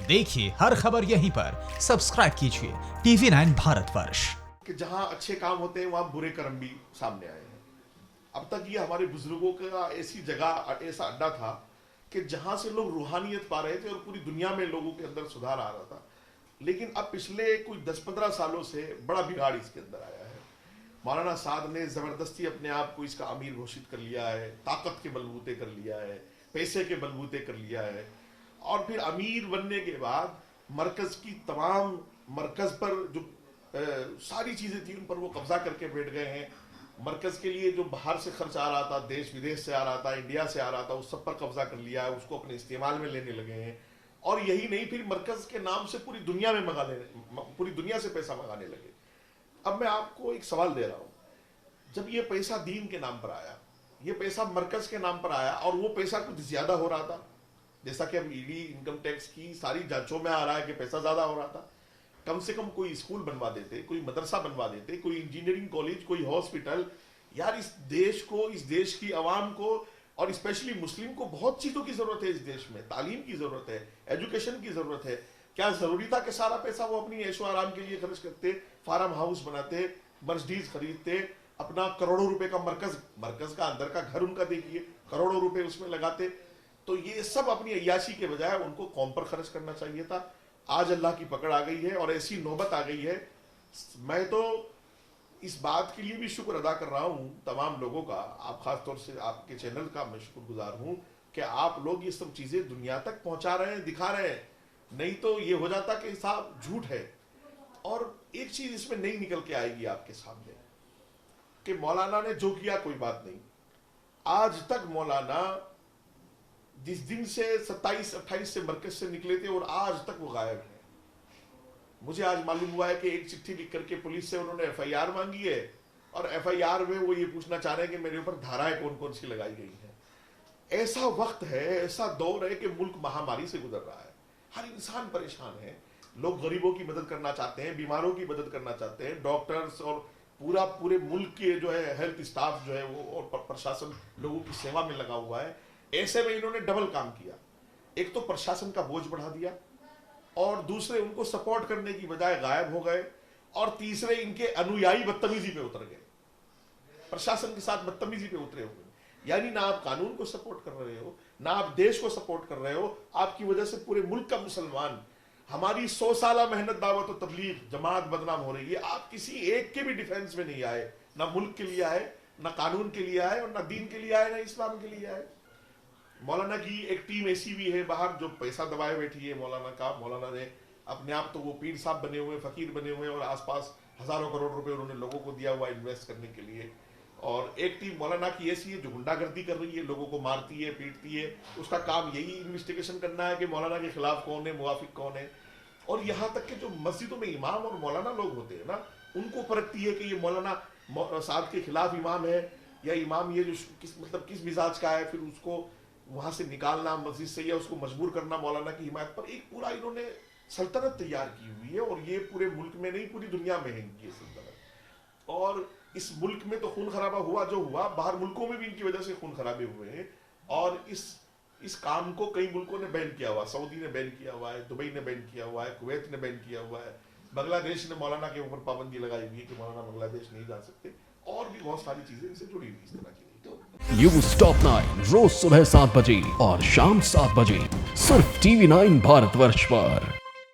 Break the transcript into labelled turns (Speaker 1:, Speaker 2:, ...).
Speaker 1: देखिए हर खबर यहीं पर, सब्सक्राइब कीजिए TV9 भारतवर्ष।
Speaker 2: कि जहां अच्छे काम होते हैं वहां बुरे कर्म भी सामने आए हैं। अब तक ये हमारे बुजुर्गों का ऐसी जगह, ऐसा अड्डा था कि जहां से लोग रूहानियत पा रहे थे और पूरी दुनिया में लोगों के अंदर सुधार आ रहा था। लेकिन अब पिछले कोई 10-15 सालों से बड़ा बिगाड़ इसके अंदर आया है। मौलाना साद ने जबरदस्ती अपने आप को इसका अमीर घोषित कर लिया है, ताकत के बलबूते कर लिया है, पैसे के बलबूते कर लिया है, और फिर अमीर बनने के बाद मरकज की तमाम मरकज पर जो सारी चीजें थी उन पर वो कब्जा करके बैठ गए हैं। मरकज के लिए जो बाहर से खर्च आ रहा था, देश विदेश से आ रहा था, इंडिया से आ रहा था, उस सब पर कब्जा कर लिया है, उसको अपने इस्तेमाल में लेने लगे हैं। और यही नहीं, फिर मरकज के नाम से पूरी दुनिया में पूरी दुनिया से पैसा मंगाने लगे। अब मैं आपको एक सवाल दे रहा हूं, जब ये पैसा दीन के नाम पर आया, ये पैसा मरकज के नाम पर आया, और वो पैसा कुछ ज्यादा हो रहा था, जैसा कि अब ईडी इनकम टैक्स की सारी जांचों में आ रहा है कि पैसा ज्यादा हो रहा था, कम से कम कोई स्कूल बनवा देते, कोई मदरसा बनवा देते, कोई इंजीनियरिंग कॉलेज, कोई हॉस्पिटल। यार इस देश को, इस देश की आवाम को, और स्पेशली मुस्लिम को बहुत चीजों की जरूरत है। इस देश में तालीम की जरूरत है, एजुकेशन की जरूरत है। क्या जरूरी था कि सारा पैसा वो अपनी ऐशो आराम के लिए खर्च करते, फार्म हाउस बनाते, मर्सिडीज खरीदते, अपना करोड़ों रुपए का मरकज का अंदर का घर उनका देखिए, करोड़ों रुपए उसमें लगाते। तो ये सब अपनी अय्याशी के बजाय उनको कौम पर खर्च करना चाहिए था। आज अल्लाह की पकड़ आ गई है और ऐसी नौबत आ गई है। मैं तो इस बात के लिए भी शुक्र अदा कर रहा हूं तमाम लोगों का, आप खासतौर से आपके चैनल का मैं शुक्रगुजार हूं कि आप लोग ये सब चीजें दुनिया तक पहुंचा रहे हैं, दिखा रहे हैं। नहीं तो ये हो जाता कि साहब झूठ है। और एक चीज इसमें नहीं निकल के आएगी आपके सामने कि मौलाना ने जो किया कोई बात नहीं। आज तक मौलाना जिस दिन से 27-28 से मरकज से निकले थे और आज तक वो गायब है। मुझे आज मालूम हुआ है कि एक चिट्ठी लिख करके पुलिस से उन्होंने FIR मांगी है, और FIR में वो ये पूछना चाह रहे हैं कि मेरे ऊपर धाराएं कौन कौन सी लगाई गई हैं। ऐसा वक्त है, ऐसा दौर है कि मुल्क महामारी से गुजर रहा है, हर इंसान परेशान है। लोग गरीबों की मदद करना चाहते हैं, बीमारों की मदद करना चाहते हैं, डॉक्टर्स और पूरे मुल्क के जो है हेल्थ स्टाफ जो है वो और प्रशासन लोगों की सेवा में लगा हुआ है। ऐसे में इन्होंने डबल काम किया, एक तो प्रशासन का बोझ बढ़ा दिया, और दूसरे उनको सपोर्ट करने की बजाय गायब हो गए, और तीसरे इनके अनुयायी बदतमीजी पे उतर गए, प्रशासन के साथ बदतमीजी पे उतरे हुए। यानी ना आप कानून को सपोर्ट कर रहे हो, ना आप देश को सपोर्ट कर रहे हो। आपकी वजह से पूरे मुल्क का मुसलमान, हमारी 100 साल मेहनत, दावत और तबलीग जमात बदनाम हो रही है। आप किसी एक के भी डिफेंस में नहीं आए, ना मुल्क के लिए आए, ना कानून के लिए आए, और ना दीन के लिए आए, ना इस्लाम के लिए आए। मौलाना की एक टीम ऐसी भी है बाहर जो पैसा दबाए बैठी है मौलाना का। मौलाना ने अपने आप तो वो पीर साहब बने हुए, फकीर बने हुए, और आसपास हजारों करोड़ रुपए उन्होंने लोगों को दिया हुआ इन्वेस्ट करने के लिए। और एक टीम मौलाना की ऐसी है जो गुंडागर्दी कर रही है, लोगों को मारती है, पीटती है। उसका काम यही इन्वेस्टिगेशन करना है कि मौलाना के खिलाफ कौन है, मुवाफिक कौन है। और यहाँ तक कि जो मस्जिदों में इमाम और मौलाना लोग होते हैं ना, उनको परखती है कि ये मौलाना साहब के खिलाफ इमाम है, या इमाम ये जो किस मिजाज का है, फिर उसको वहां से निकालना मस्जिद से, या उसको मजबूर करना मौलाना की हिमायत पर। एक पूरा इन्होंने सल्तनत तैयार की हुई है, और ये पूरे मुल्क में नहीं पूरी दुनिया में है इनकी सल्तनत। और इस मुल्क में तो खून खराबा हुआ जो हुआ, बाहर मुल्कों में भी इनकी वजह से खून खराबे हुए हैं। और इस काम को कई मुल्कों ने बैन किया हुआ, सऊदी ने बैन किया हुआ है, दुबई ने बैन किया हुआ है, कुवैत ने बैन किया हुआ है, बांग्लादेश ने मौलाना के ऊपर पाबंदी लगाई हुई है कि मौलाना बांग्लादेश नहीं जा सकते, और भी बहुत सारी चीजें इनसे जुड़ी हुई इस तरह की।
Speaker 3: न्यूज़ टॉप 9 रोज सुबह 7 बजे और शाम 7 बजे सिर्फ TV9 भारतवर्ष पर।